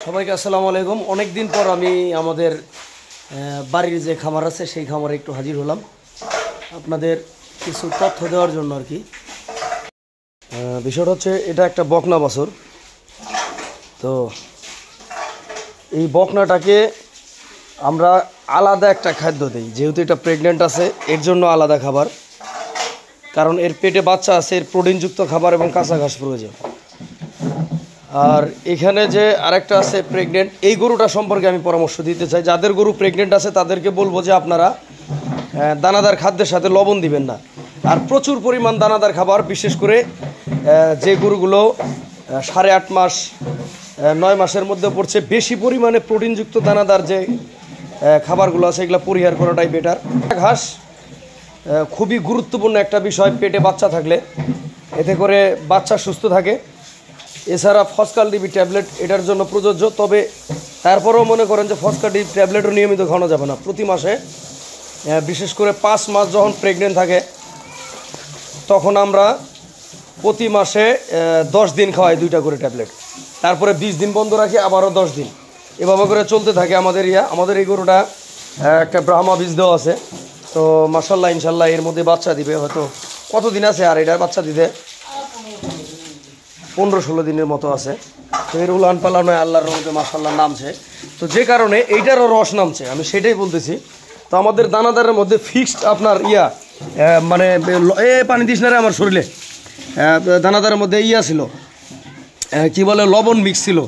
সবাইকে আসসালামু আলাইকুম। অনেক দিন পর আমি আমাদের বাড়ির যে খামার আছে সেই খামারে একটু হাজির হলাম আপনাদের কিছু তথ্য দেওয়ার জন্য আর কি। বিষয়টা হচ্ছে এটা একটা বকনা বাছুর। তো এই বকনাটাকে আমরা আলাদা একটা খাদ্য দিই, যেহেতু এটা প্রেগনেন্ট আছে এর জন্য আলাদা খাবার, কারণ এর পেটে বাচ্চা আছে, এর প্রোটিনযুক্ত খাবার এবং কাঁচা ঘাস প্রয়োজন। আর এখানে যে আরেকটা আছে প্রেগনেন্ট, এই গরুটা সম্পর্কে আমি পরামর্শ দিতে চাই। যাদের গরু প্রেগনেন্ট আছে তাদেরকে বলবো যে আপনারা দানাদার খাদ্যের সাথে লবণ দিবেন না, আর প্রচুর পরিমাণ দানাদার খাবার, বিশেষ করে যে গরুগুলো 8.5 মাস 9 মাসের মধ্যে পড়ছে, বেশি পরিমাণে প্রোটিনযুক্ত দানাদার যে খাবারগুলো আছে এগুলো পরিহার করাটাই বেটার। ঘাস খুবই গুরুত্বপূর্ণ একটা বিষয় পেটে বাচ্চা থাকলে, এতে করে বাচ্চা সুস্থ থাকে। এছাড়া ফসকালডিবি ট্যাবলেট এটার জন্য প্রযোজ্য, তবে তারপরেও মনে করেন যে ফসকালডিবি ট্যাবলেটও নিয়মিত খাওয়ানো যাবে না। প্রতি মাসে বিশেষ করে 5 মাস যখন প্রেগনেন্ট থাকে তখন আমরা প্রতি মাসে 10 দিন খাওয়াই 2টা করে ট্যাবলেট, তারপরে 20 দিন বন্ধ রাখি, আবারও 10 দিন, এভাবে করে চলতে থাকে আমাদের এই গরুটা। একটা ব্রাহ্মা বীজ দেওয়া আছে, তো মাশাল্লাহ ইনশাল্লাহ এর মধ্যে বাচ্চা দিবে। হয়তো কতদিন আছে আর এটার বাচ্চা দিতে? 15-16 দিনের মতো আছে। তো এর উলান পালান হয় আল্লাহর রহমতে মাশাল্লাহ নামছে, তো যে কারণে এইটারও রস নামছে, আমি সেটাই বলতেছি। তো আমাদের দানাদারের মধ্যে ফিক্সড আপনার মানে পানি দিস না রে আমার শরীরে, দানাদারের মধ্যে ছিল কি বলে লবণ মিক্স ছিল,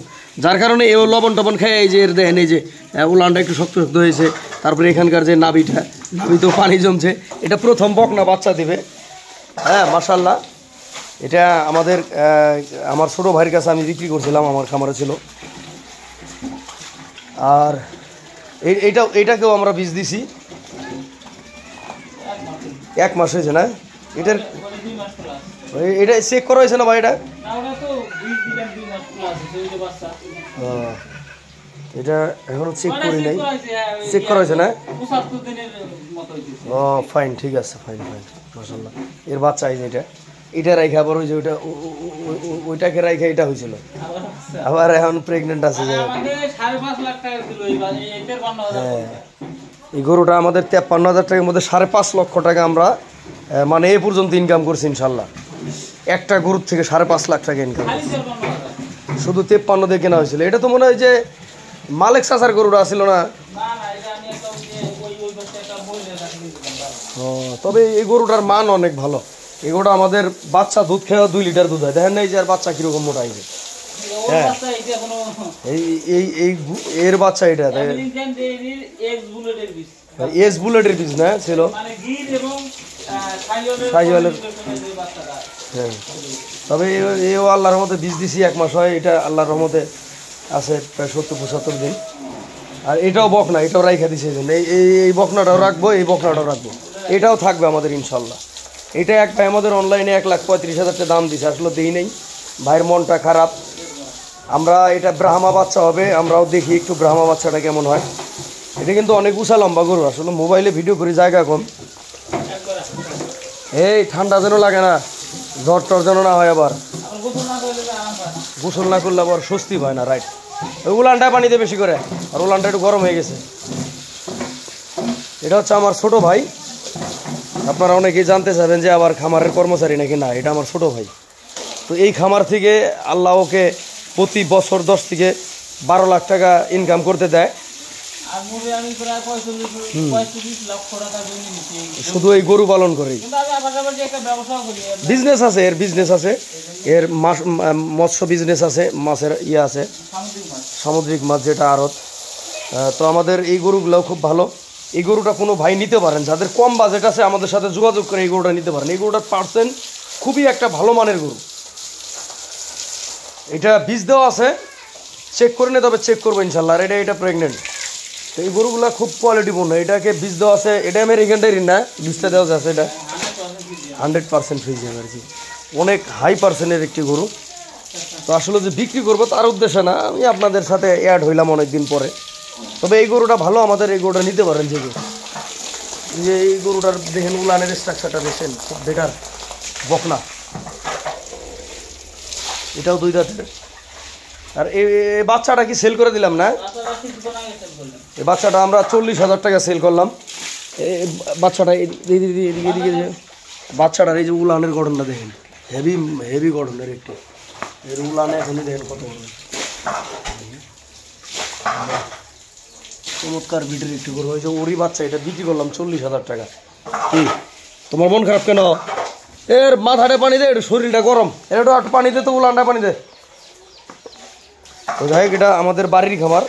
যার কারণে এও লবণ টবণ খেয়ে এই যে এর দেখেন এই যে উলানটা একটু শক্ত শক্ত হয়েছে। তারপরে এখানকার যে নাভিতেও পানি জমছে। এটা প্রথম বকনা বাচ্চা দিবে, হ্যাঁ মাশাল্লাহ। এটা আমার ছোটো ভাইয়ের কাছে আমি বিক্রি করছিলাম, আমার খামারে ছিল। আর এইটাকেও আমরা বীজ দিছি, 1 মাস হয়েছে না এটার? এটা চেক করা হয়েছে না ভাই? এটা এখনো চেক করি নাই, চেক করা হয়েছে না? ও ফাইন, ঠিক আছে, ফাইন মাশাল্লাহ। এর বাচ্চা এই যে এটা রাইখা, আবার ওই যে ওইটাকে রাইখা এটা হয়েছিল, আবার এখন প্রেগনেন্ট আছে। হ্যাঁ, এই গরুটা আমাদের 53,000 টাকার মধ্যে 5.5 লক্ষ টাকা আমরা মানে এ পর্যন্ত ইনকাম করছি ইনশাল্লাহ। একটা গরুর থেকে 5.5 লাখ টাকা ইনকাম, শুধু 53 দিয়ে কেনা হয়েছিল। এটা তো মনে হয় যে মালিক চাচার গরুটা ছিল না? ও, তবে এই গরুটার মান অনেক ভালো। এই গরুটা আমাদের বাচ্চা দুধ খেয়েও 2 লিটার দুধ হয়, দেখেন না এই যে আর বাচ্চা কিরকম মোটা হয়েছে। হ্যাঁ, এর বাচ্চা এটা এস বুলেটের বীজ না ছিল। হ্যাঁ, তবে এও আল্লাহর রহমতে বীজ দিছি, 1 মাস হয়। এটা আল্লাহর রহমতে আছে প্রায় 70-75 দিন। আর এটাও বকনা, এটাও রাইখা দিছে। এই বকনাটাও রাখবো, এই বকনাটাও রাখবো, এটাও থাকবে আমাদের ইনশাল্লাহ। এটা এক ভাই আমাদের অনলাইনে 1,35,000 টাকা দাম দিছে, আসলে দেই নাই, ভাইয়ের মনটা খারাপ। আমরা এটা ব্রাহ্মা বাচ্চা হবে, আমরাও দেখি একটু ব্রাহ্মা বাচ্চাটা কেমন হয়। এটা কিন্তু অনেক উঁচা লম্বা গরু, আসলে মোবাইলে ভিডিও করি জায়গা কম। এই ঠান্ডা যেন লাগে না, জ্বর টর যেন না হয়, আবার গোসল না করলে আবার স্বস্তি হয় না। রাইট, ওই উলানটা পানিতে বেশি করে, আর উলানটা একটু গরম হয়ে গেছে। এটা হচ্ছে আমার ছোট ভাই। আপনারা অনেকেই জানতে চাবেন যে আবার খামারের কর্মচারী নাকি, না, এটা আমার ছোট ভাই। তো এই খামার থেকে আল্লাহ ওকে প্রতি বছর 10 থেকে 12 লাখ টাকা ইনকাম করতে দেয়, শুধু এই গরু পালন করেই। বিজনেস আছে, এর বিজনেস আছে, এর মৎস্য বিজনেস আছে, মাছের আছে, সামুদ্রিক মাছ যেটা আড়ত। তো আমাদের এই গরুগুলোও খুব ভালো। এই গরুটা কোনো ভাই নিতে পারেন, যাদের কম বাজেট আছে আমাদের সাথে যোগাযোগ করে এই গরুটা নিতে পারেন। এই গরুটার পার্সেন্ট খুবই একটা ভালো মানের গরু। এটা বীজ দেওয়া আছে, চেক করে নে, তবে চেক করবো ইনশাল্লাহ। আর এটা প্রেগনেন্ট। তো এই গরুগুলো খুব কোয়ালিটিপূর্ণ। এটাকে বীজ দেওয়া আছে, এটা আমেরিকান ডেয়ারি না, বীজটা দেওয়া আছে, এটা 100% ফ্রিজ আর কি, অনেক হাই পার্সেন্টের একটি গরু। তো আসলে যে বিক্রি করবো তার উদ্দেশ্যে না, আমি আপনাদের সাথে অ্যাড হইলাম অনেক দিন পরে। তবে এই গরুটা ভালো, আমাদের এই গরুটা নিতে পারেন। যে এই গরুটার দেখেন উলানের স্ট্রাকচারটা দেখেন, খুব বেটার বকনা। এটাও 2 দাঁতের। আর এই বাচ্চাটা কি সেল করে দিলাম না? এই বাচ্চাটা আমরা 40,000 টাকা সেল করলাম। এই বাচ্চাটা এদিকে এদিকে বাচ্চাটার এই যে উলানের গঠনটা দেখেন, হেভি হেভি গঠনের একটু। এর উলানে এখনই দেখেন কত চমৎকার বিটের একটু করবো। ওই যে ওরই বাচ্চা, এটা বিক্রি করলাম 40,000 টাকা। কি তোমার মন খারাপ কেন? এর মাথাটা পানি দে, একটু শরীরটা গরম, এর একটু পানি দে, তো উলানটা পানি দে। তো যাই হোক, এটা আমাদের বাড়ির খামার,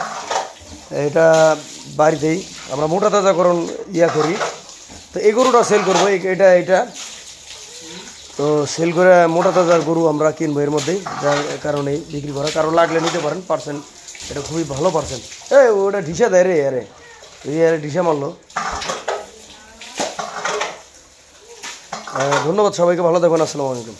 এটা বাড়িতেই আমরা মোটা তাজাকরণ করি। তো এই গরুটা সেল করবো, এটা তো সেল করে মোটা তাজার গরু আমরা কিনবো এর মধ্যেই, যার কারণেই বিক্রি করা। কারো লাগলে নিতে পারেন, পার্সেন্ট এটা খুবই ভালো পার্সেন্ট। ওটা ঢিসা দেয় রে, আরে ঢিসা মারলো। ধন্যবাদ সবাইকে, ভালো থাকবেন, আসসালামু আলাইকুম।